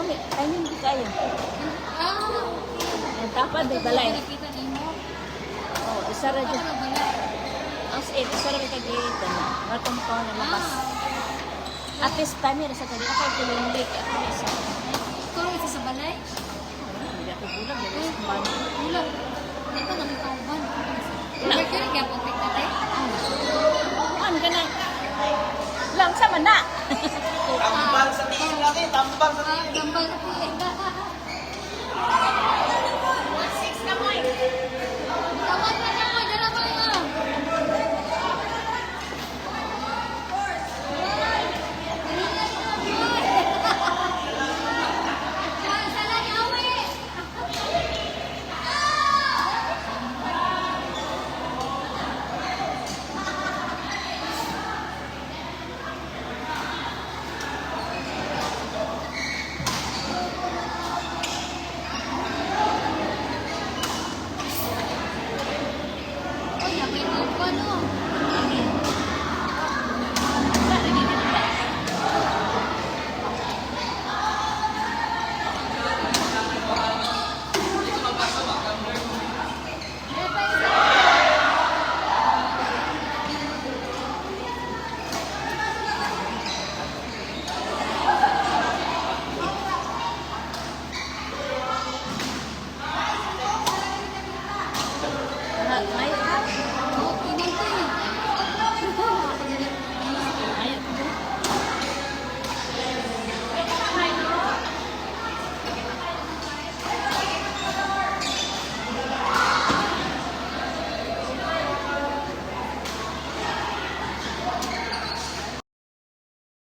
Kami, hindi kayo. Ah, Ang tapad, may balay. nakita nimo. Oh, isa ra dyan. Ano balay? As in, isa ra ka gate na. Ratong ko na lakas. At least time yun, sa kanya ako tulungbik. At least, Ikaw isa sa balay? hindi ako bulag. Hindi ako kumbano. Ulang. Hindi pa namin kauban. Ulang. Mercury kaya pag pagkate? Ano ka na? Lang, sama na. Tambal sa tingin lagi, tambal sa tingin. Gambal na po.